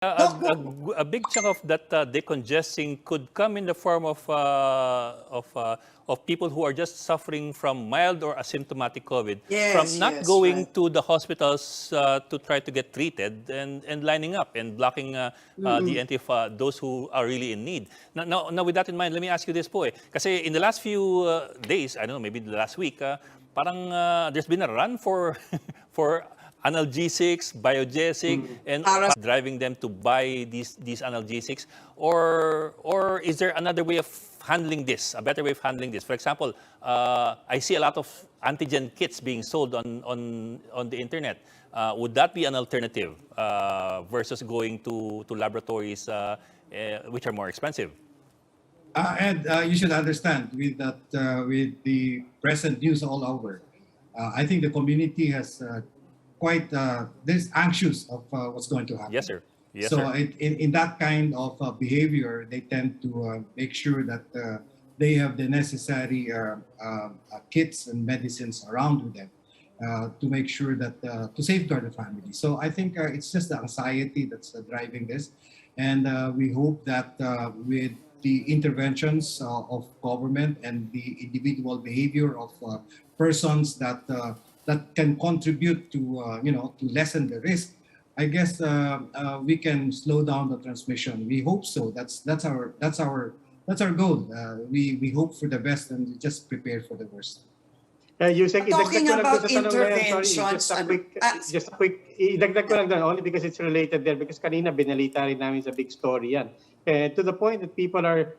Doc, A big chunk of that decongesting could come in the form of people who are just suffering from mild or asymptomatic COVID, from yes, not yes, going right. to the hospitals to try to get treated and lining up and blocking the entry of those who are really in need. Now, with that in mind, let me ask you this po eh. Kasi in the last few days, I don't know, maybe the last week, parang there's been a run for for analgesics, biogesic, and Para driving them to buy these analgesics, or is there another way of handling this, a better way of handling this? For example, I see a lot of antigen kits being sold on the internet. Would that be an alternative versus going to laboratories which are more expensive? And you should understand with that, with the present news all over, I think the community has quite this anxious of what's going to happen. Yes, sir. Yes, So sir. in that kind of behavior, they tend to make sure that they have the necessary kits and medicines around with them to make sure that to safeguard the family. So I think it's just the anxiety that's driving this, and we hope that with the interventions of government and the individual behavior of persons that can contribute to to lessen the risk. I guess we can slow down the transmission. We hope so. That's our goal. We hope for the best and just prepare for the worst. Usec, talking idagdag ko lang about doon sa tanong na yan, sorry, interventions, just a quick, idagdag ko lang doon, only because it's related there, because kanina binalita rin namin sa big story yan. To the point that people are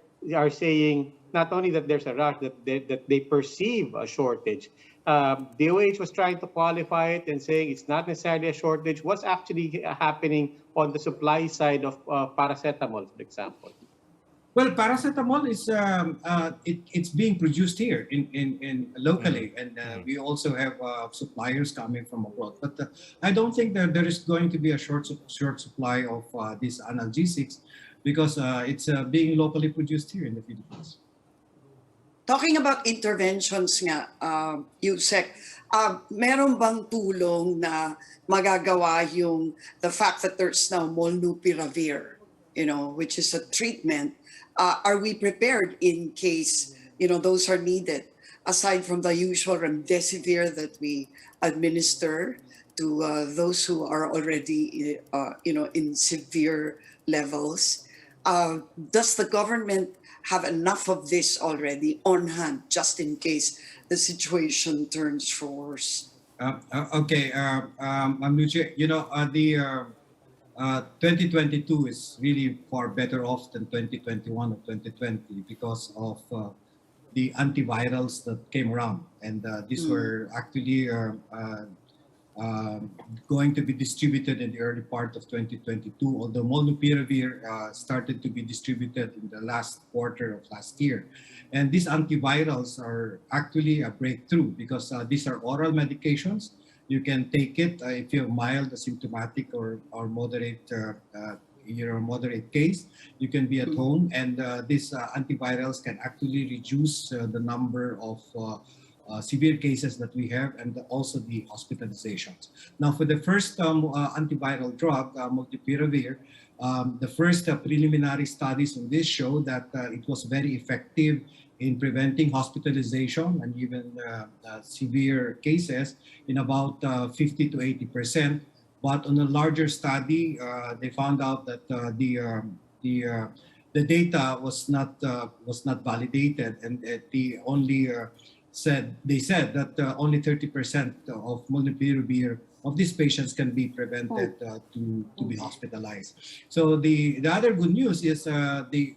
saying not only that there's a rush, that they perceive a shortage. DOH was trying to qualify it and saying it's not necessarily a shortage. What's actually happening on the supply side of paracetamol, for example? Well, paracetamol is it's being produced here in locally, and we also have suppliers coming from abroad. But I don't think that there is going to be a short supply of these analgesics because it's being locally produced here in the Philippines. talking about interventions nga, Usec, meron bang tulong na magagawa yung the fact that there's now molnupiravir, which is a treatment? Are we prepared in case, those are needed, aside from the usual remdesivir that we administer to those who are already, in severe levels? Does the government have enough of this already on hand, just in case the situation turns for worse? Okay, Lucia, the 2022 is really far better off than 2021 or 2020 because of the antivirals that came around, and these were actually going to be distributed in the early part of 2022, although molnupiravir started to be distributed in the last quarter of last year. And these antivirals are actually a breakthrough because these are oral medications. You can take it if you have mild asymptomatic or moderate, moderate case. You can be at home, and these antivirals can actually reduce the number of severe cases that we have, and also the hospitalizations. Now, for the first antiviral drug, multiperiod, the first preliminary studies on this show that it was very effective in preventing hospitalization and even severe cases in about 50 to 80%. But on a larger study, they found out that the data was not validated, and they said that only 30% of molnupiravir of these patients can be prevented to be hospitalized. So the other good news is the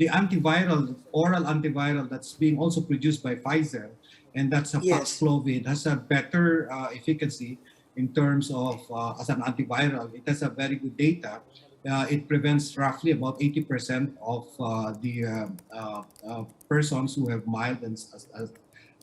antiviral, oral antiviral that's being also produced by Pfizer, and that's a Paxlovid, has a better efficacy in terms of as an antiviral. It has a very good data. It prevents roughly about 80% of the persons who have mild and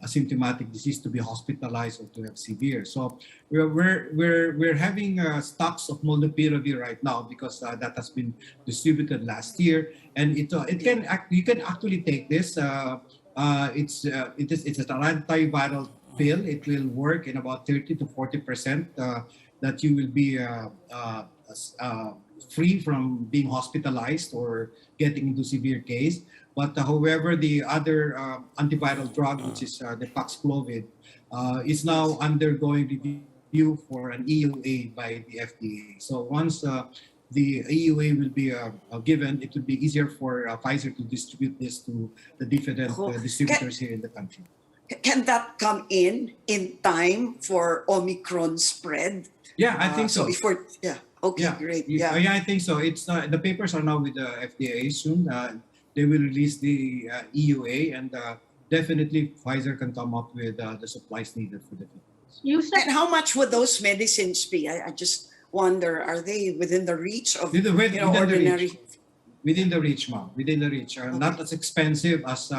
asymptomatic disease to be hospitalized or to have severe. So we're having stocks of molnupiravir right now because that has been distributed last year, and you can actually take this. It's an antiviral pill. It will work in about 30 to 40% that you will be free from being hospitalized or getting into severe case. But however, the other antiviral drug, which is the Paxclovid, is now undergoing review for an EUA by the FDA. So once the EUA will be given, it will be easier for Pfizer to distribute this to the different distributors here in the country. Can that come in time for Omicron spread? Yeah, I think so. If we're, okay, great. Yeah. Yeah, I think so. It's the papers are now with the FDA soon. They will release the EUA, and definitely Pfizer can come up with the supplies needed for the people. And how much would those medicines be? I just wonder, are they within the reach of ordinary? Within the reach, ma'am. Within the reach. Not as expensive as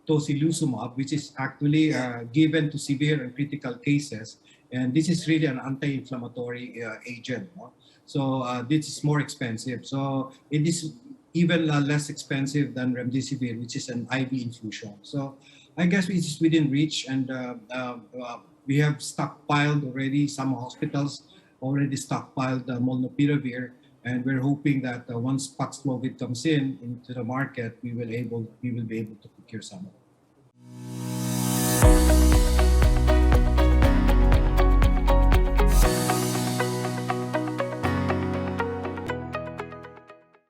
tocilizumab, which is actually given to severe and critical cases. And this is really an anti-inflammatory agent. No? So this is more expensive. So it is even less expensive than remdesivir, which is an IV infusion. So I guess it is within reach, and we have stockpiled already. Some hospitals already stockpiled molnupiravir, and we're hoping that once Paxlovid comes into the market, we will be able to procure some of it.